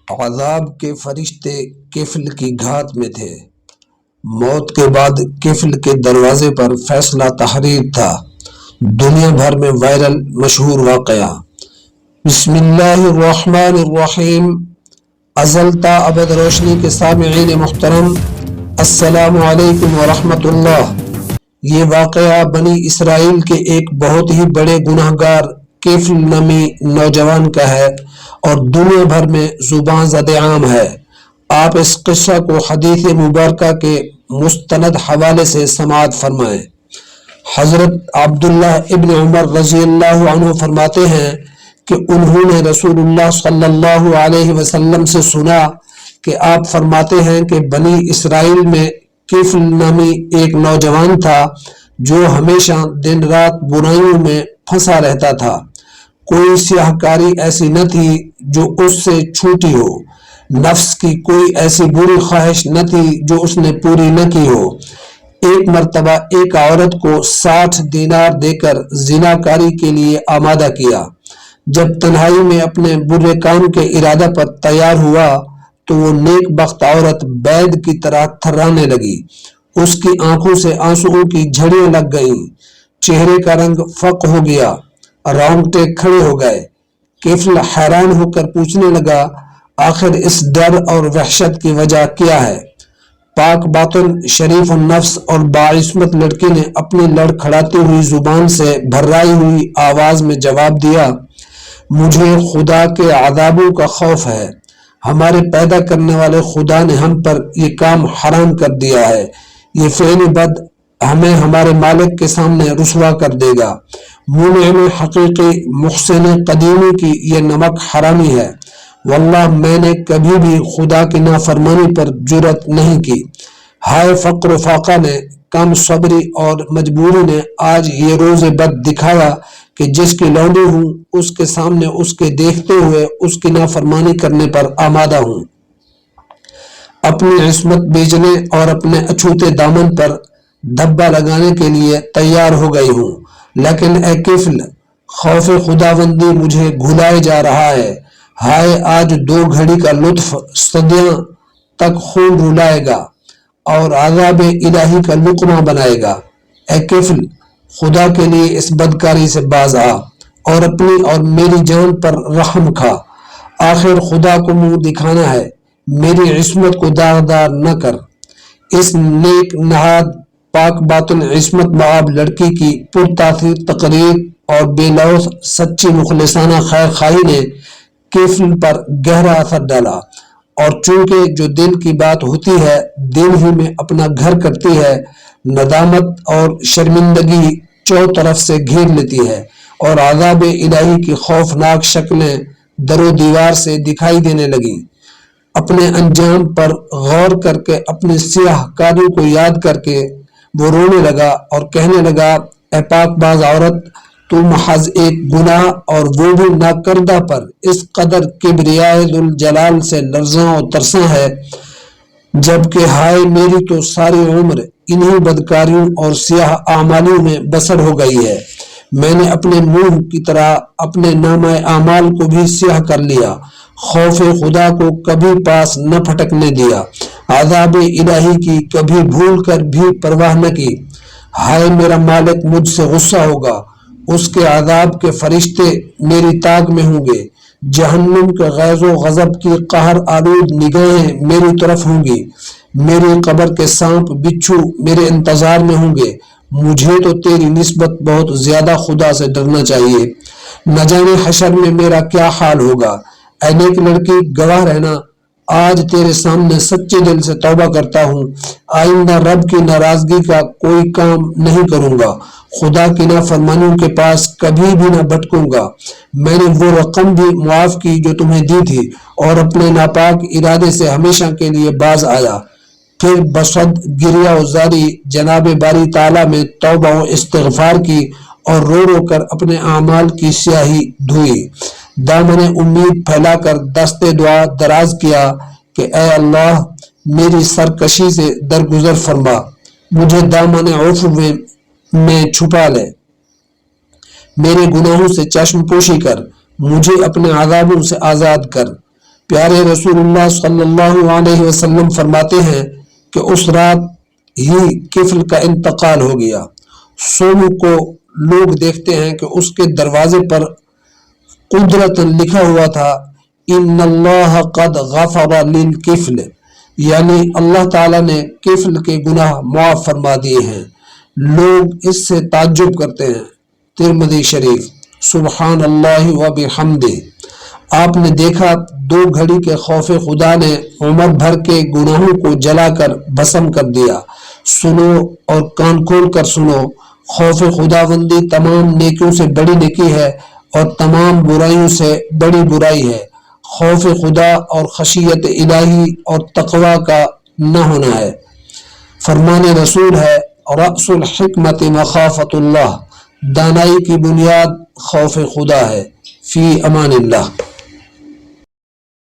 عذاب کے فرشتے کفل کی گھات میں تھے۔ موت کے بعد کفل کے دروازے پر فیصلہ تحریر تھا۔ دنیا بھر میں وائرل مشہور واقعہ۔ بسم اللہ الرحمن الرحیم۔ ازل تا ابد روشنی کے سامعین محترم، السلام علیکم ورحمۃ اللہ۔ یہ واقعہ بنی اسرائیل کے ایک بہت ہی بڑے گناہگار کفل نامی نوجوان کا ہے اور دنیا بھر میں زبان زد عام ہے۔ آپ اس قصہ کو حدیث مبارکہ کے مستند حوالے سے سماعت فرمائیں۔ حضرت عبداللہ ابن عمر رضی اللہ عنہ فرماتے ہیں کہ انہوں نے رسول اللہ صلی اللہ علیہ وسلم سے سنا کہ آپ فرماتے ہیں کہ بنی اسرائیل میں کفل نامی ایک نوجوان تھا جو ہمیشہ دن رات برائیوں میں پھنسا رہتا تھا۔ کوئی سیاہ کاری ایسی نہ تھی جو اس سے چھوٹی ہو، نفس کی کوئی ایسی بری خواہش نہ تھی جو اس نے پوری نہ کی ہو۔ ایک مرتبہ ایک عورت کو 60 دینار دے کر زنا کاری کے لیے آمادہ کیا۔ جب تنہائی میں اپنے برے کام کے ارادہ پر تیار ہوا تو وہ نیک بخت عورت بید کی طرح تھرانے لگی۔ اس کی آنکھوں سے آنسوؤں کی جھڑیاں لگ گئیں، چہرے کا رنگ فق ہو گیا، رونگٹے کھڑے ہو گئے۔ کفل حیران ہو کر پوچھنے لگا، آخر اس ڈر اور وحشت کی وجہ کیا ہے؟ پاک باطن شریف النفس اور باعصمت لڑکی نے اپنی لڑکھڑاتی ہوئی زبان سے بھرائی ہوئی آواز میں جواب دیا، مجھے خدا کے عذابوں کا خوف ہے۔ ہمارے پیدا کرنے والے خدا نے ہم پر یہ کام حرام کر دیا ہے۔ یہ فعل بد ہمیں ہمارے مالک کے سامنے رسوا کر دے گا۔ منعم حقیقی محسن قدیمی کی یہ نمک حرامی ہے۔ واللہ میں نے کبھی بھی خدا کی نافرمانی پر جرأت نہیں کی۔ ہائے فقر و فاقہ نے، کم صبری اور مجبوری نے آج یہ روز بد دکھایا کہ جس کی لونڈی ہوں اس کے سامنے اس کے دیکھتے ہوئے اس کی نافرمانی کرنے پر آمادہ ہوں۔ اپنی عصمت بیچنے اور اپنے اچھوتے دامن پر دھبا لگانے کے لیے تیار ہو گئی ہوں۔ لیکن اے کفل، خوف خداوندی مجھے گھلائے جا رہا ہے۔ ہائے آج 2 گھڑی کا لطف صدیاں تک خون رلائے گا اور عذاب الہی کا لقمہ بنائے گا۔ اے کفل، خدا کے لیے اس بدکاری سے باز آ اور اپنی اور میری جان پر رحم کھا۔ آخر خدا کو منہ دکھانا ہے، میری عصمت کو داغدار نہ کر۔ اس نیک نہاد پاک باطن عصمت مآب لڑکی کی پرتاثیر تقریر اور بے لوث سچی مخلصانہ خیر خواہی نے کفل پر گہرا اثر ڈالا، اور چونکہ جو دل کی بات ہوتی ہے دل ہی میں اپنا گھر کرتی ہے، ندامت اور شرمندگی چوطرف سے گھیر لیتی ہے اور عذاب الہی کی خوفناک شکلیں در و دیوار سے دکھائی دینے لگیں۔ اپنے انجام پر غور کر کے اپنی سیاہ کاریوں کو یاد کر کے وہ رونے لگا اور کہنے لگا، اے پاک باز عورت، تو محض ایک گناہ اور وہ بھی ناکردہ پر اس قدر کبریائے ذوالجلال سے لرزاں و ترساں ہے، جبکہ ہائے میری تو ساری عمر انہی بدکاریوں اور سیاہ اعمالیوں میں بسر ہو گئی ہے۔ میں نے اپنے منہ کی طرح اپنے نامہ اعمال کو بھی سیاہ کر لیا، خوف خدا کو کبھی پاس نہ پھٹکنے دیا، عذاب الہی کی کبھی بھول کر بھی پرواہ نہ کی۔ ہائے میرا مالک مجھ سے غصہ ہوگا، اس کے عذاب کے فرشتے میری طاق میں ہوں گے، جہنم کے غیظ و غضب کی قہر آلود نگاہیں میری طرف ہوں گی، میری قبر کے سانپ بچھو میرے انتظار میں ہوں گے۔ مجھے تو تیری نسبت بہت زیادہ خدا سے ڈرنا چاہیے، نہ جانے حشر میں میرا کیا حال ہوگا۔ اے نیک لڑکی، گواہ رہنا، آج تیرے سامنے سچے دل سے توبہ کرتا ہوں، آئندہ رب کی ناراضگی کا کوئی کام نہیں کروں گا، خدا کی نافرمانیوں کے پاس کبھی بھی نہ بھٹکوں گا۔ میں نے وہ رقم بھی معاف کی جو تمہیں دی تھی اور اپنے ناپاک ارادے سے ہمیشہ کے لیے باز آیا۔ پھر بصد گریہ و زاری جناب باری تعالیٰ میں توبہ و استغفار کی اور رو رو کر اپنے اعمال کی سیاہی دھوئی، دامن امید پھیلا کر دست دعا دراز کیا کہ اے اللہ میری سرکشی سے درگزر فرما، مجھے دامن عفو میں چھپا لے، میرے گناہوں سے چشم پوشی کر، مجھے اپنے عذابوں سے آزاد کر۔ پیارے رسول اللہ صلی اللہ علیہ وسلم فرماتے ہیں کہ اس رات ہی کفل کا انتقال ہو گیا۔ صبح کو لوگ دیکھتے ہیں کہ اس کے دروازے پر قدرت لکھا ہوا تھا ان اللہ قد غفر للکفل، یعنی اللہ تعالیٰ نے کفل کے گناہ معاف فرما دیے ہیں۔ لوگ اس سے تعجب کرتے ہیں۔ ترمذی شریف۔ سبحان اللہ و بحمدہ۔ آپ نے دیکھا 2 گھڑی کے خوف خدا نے عمر بھر کے گناہوں کو جلا کر بھسم کر دیا۔ سنو اور کان کھول کر سنو، خوف خداوندی تمام نیکیوں سے بڑی نیکی ہے اور تمام برائیوں سے بڑی برائی ہے۔ خوف خدا اور خشیت الہی اور تقوی کا نہ ہونا ہے۔ فرمان رسول ہے رأس الحکمت مخافت اللہ، دانائی کی بنیاد خوف خدا ہے۔ فی امان اللہ۔